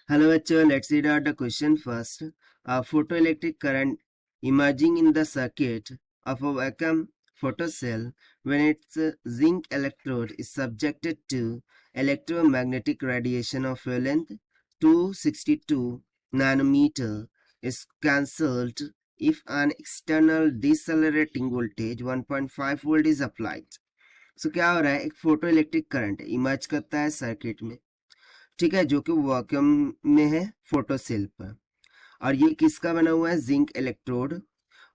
Hello bachcho, let's read out the question first. A photoelectric current emerging in the circuit of a vacuum photocell when its zinc electrode is subjected to electromagnetic radiation of wavelength 262 nanometer is cancelled if an external decelerating voltage 1.5 volt is applied. So क्या हो रहा है, एक photo electric current emerge करता है circuit में, ठीक है, जो कि वैक्यूम में है फोटो सेल पर, और ये किसका बना हुआ है, जिंक इलेक्ट्रोड,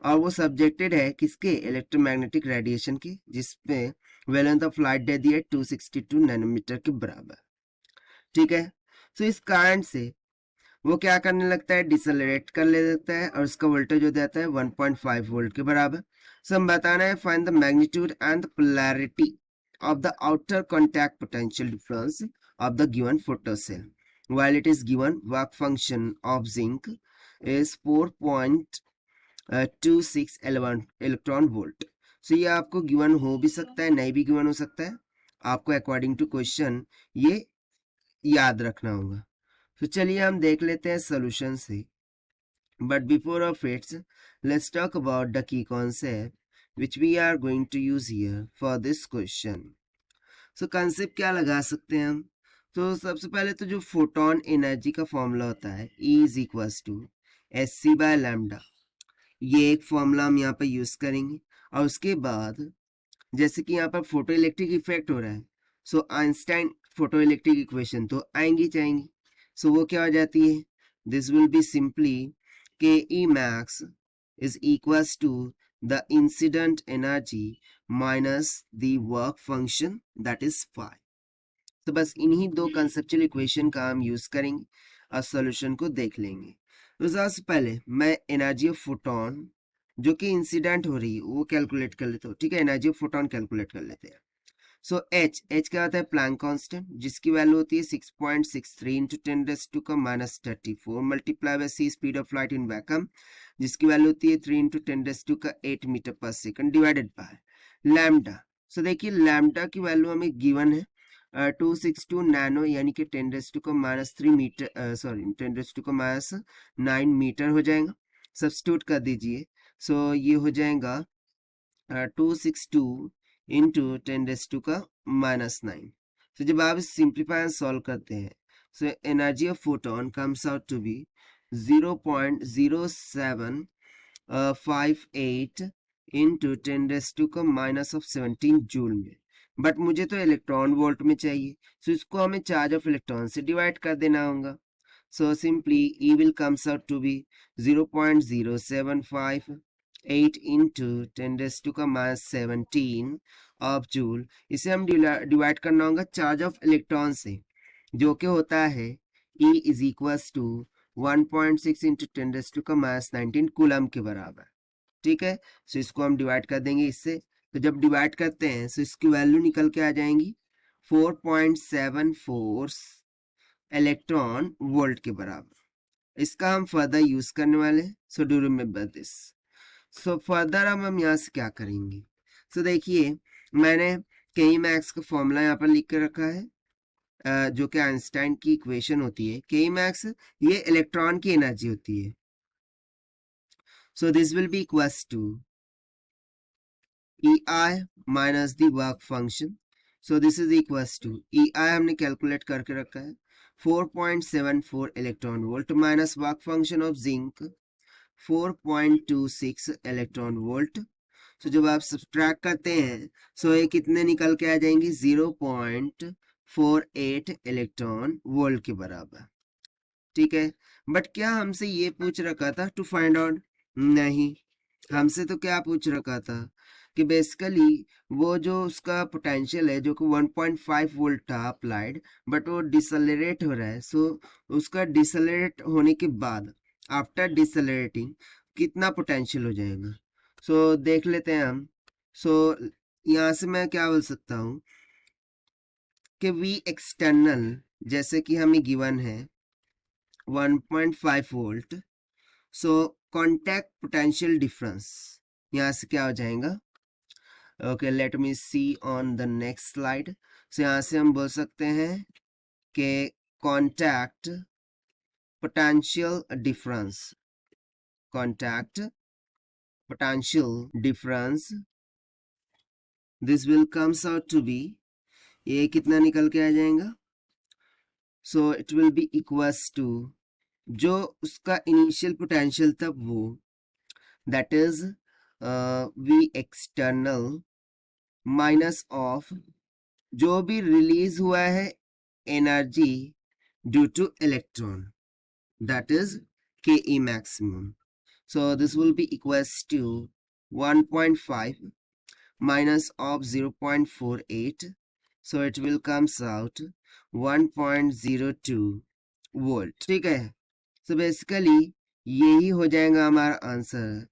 और वो सब्जेक्टेड है किसके, इलेक्ट्रोमैग्नेटिक रेडिएशन की, जिसपे वेवलेंथ ऑफ लाइट दे दी है 262 नैनोमीटर के बराबर, ठीक है। तो इस कारण से वो क्या करने लगता है, डिसलरेट कर ले देता है, और उसका वोल्टेज हो जाता है 1.5 वोल्ट के बराबर। सो हम बताना है find the magnitude and the polarity of the outer contact potential difference of the given photocell while it is given work function of zinc is 4.26 electron volt। so ये आपको गिवन हो भी सकता है, नहीं भी गिवन हो सकता है, आपको अकॉर्डिंग टू क्वेश्चन ये याद रखना होगा। तो चलिए हम देख लेते हैं सोल्यूशन से, but before of its let's talk about the key concept which we are going to use here for this question। So concept क्या लगा सकते हैं हम, तो सबसे पहले तो जो फोटोन एनर्जी का फॉर्मूला होता है E is equals to S C by lambda, ये एक फॉर्मूला हम यहाँ पर यूज करेंगे। और उसके बाद जैसे कि यहाँ पर फोटो इलेक्ट्रिक इफेक्ट हो रहा है, सो आइंस्टाइन फोटो इलेक्ट्रिक इक्वेशन तो आएंगी जाएंगी, सो वो क्या हो जाती है, दिस विल बी सिंपली के E max is equals to the incident energy minus the work function that is phi। तो बस इन्हीं दो कंसेप्चुअल इक्वेशन का हम यूज करेंगे और सॉल्यूशन को देख लेंगे। तो सबसे पहले मैं एनर्जी ऑफ फोटोन जो कि इंसिडेंट हो रही है वो कैलकुलेट कर लेता हूँ, ठीक है, एनर्जी ऑफ फोटोन कैलकुलेट कर लेते हैं। सो एच क्या होता है, प्लैंक कांस्टेंट, जिसकी वैल्यू होती है 6.63 into 10⁻⁻⁴ multiply by C speed of light in vacuum, जिसकी वैल्यू होती है 3 into 10⁸ metre per second divided by lambda. So देखिए लैम्डा की वैल्यू हमें गिवन है 262 नैनो यानी कि 10⁻³ मीटर, सॉरी 10⁻⁹ मीटर हो जाएगा, सब्स्टिट्यूट कर दीजिए। सो ये हो जाएगा 262 इंटू 10⁻⁹। तो जब आप सिंप्लीफाई सॉल्व करते हैं, so energy of photon comes out to be 0.0758 into 10⁻⁻17 joule में। बट मुझे तो इलेक्ट्रॉन वोल्ट में चाहिए, सो इसको हमें चार्ज ऑफ इलेक्ट्रॉन से डिवाइड कर देना होगा। So simply E will comes out to be 0.0758 into 10⁻17 of joule. इसे हम डिवाइड करना होगा चार्ज ऑफ इलेक्ट्रॉन से, जो कि होता है E is equals to 1.6 into 10⁻19 coulomb के बराबर, ठीक है। सो इसको हम डिवाइड कर देंगे इससे, तो जब डिवाइड करते हैं सो इसकी वैल्यू निकल के आ जाएंगी 4.74 इलेक्ट्रॉन वोल्ट के बराबर। इसका हम फर्दर यूज करने वाले हैं, so do remember this. So further हम यहाँ से क्या करेंगे, सो देखिए मैंने के मैक्स का फॉर्मूला यहाँ पर लिख के रखा है, जो कि आइंस्टाइन की इक्वेशन होती है। के मैक्स ये इलेक्ट्रॉन की एनर्जी होती है। So this will be equals to EI minus the work function. So this is equals to EI हमने कैलकुलेट करके रखा है 4.74 electron volt minus work function of zinc 4.26 electron volt. तो जब आप सब्ट्रैक्ट करते हैं सो ये कितने निकल के आ जाएंगे, 0.48 इलेक्ट्रॉन वोल्ट के बराबर, ठीक है। बट क्या हमसे ये पूछ रखा था टू फाइंड आउट, नहीं, हमसे तो क्या पूछ रखा था कि बेसिकली वो जो उसका पोटेंशियल है जो कि 1.5 वोल्ट था अप्लाइड, बट वो डिसलरेट हो रहा है। सो उसका डिसलरेट होने के बाद आफ्टर डिसलरेटिंग कितना पोटेंशियल हो जाएगा, सो देख लेते हैं हम। सो यहाँ से मैं क्या बोल सकता हूँ कि वी एक्सटर्नल जैसे कि हमें गिवन है 1.5 volt, so contact potential difference यहाँ से क्या हो जाएगा, okay let me see on the next slide. So यहाँ से हम बोल सकते हैं कि contact potential difference, contact potential difference, this will comes out to be, ये कितना निकल के आ जाएगा, so it will be equals to जो उसका इनिशियल पोटेंशियल था वो, that is V external minus of जो भी रिलीज हुआ है energy due to electron, that is Ke maximum. So this will be equals to 1.5 minus of 0.48. So it will comes out 1.02 volt. ठीक है. So basically यही हो जाएगा हमारा आंसर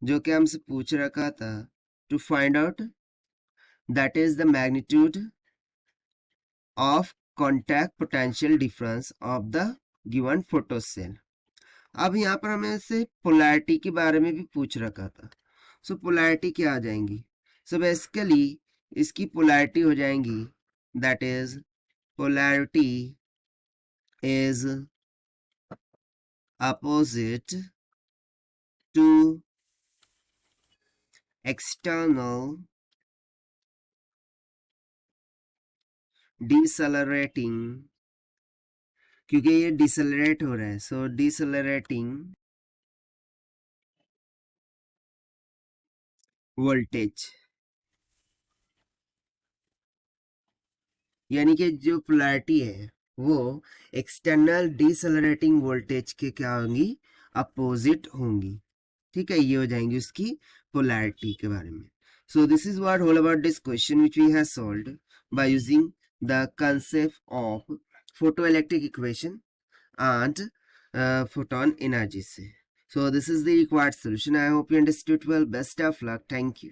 जो कि हमसे पूछ रखा था, to find out that is the magnitude of contact potential difference of the given photo cell. अब यहाँ पर हमें से पोलैरिटी के बारे में भी पूछ रखा था। सो पोलैरिटी क्या आ जाएंगी, सो बेसिकली इसकी पोलैरिटी हो जाएंगी, that is polarity is opposite to external decelerating, क्योंकि ये डिसलरेट हो रहा है, सो डिसलरेटिंग वोल्टेज, यानी कि जो पोलैरिटी है वो एक्सटर्नल डिसलरेटिंग वोल्टेज के क्या होंगी, अपोजिट होंगी। ठीक है, ये हो जाएंगी उसकी पोलैरिटी के बारे में। So this is what all about this question which we have solved by using the concept of photoelectric equation and photon energy से। So this is the required solution. I hope you understood well. Best of luck. Thank you.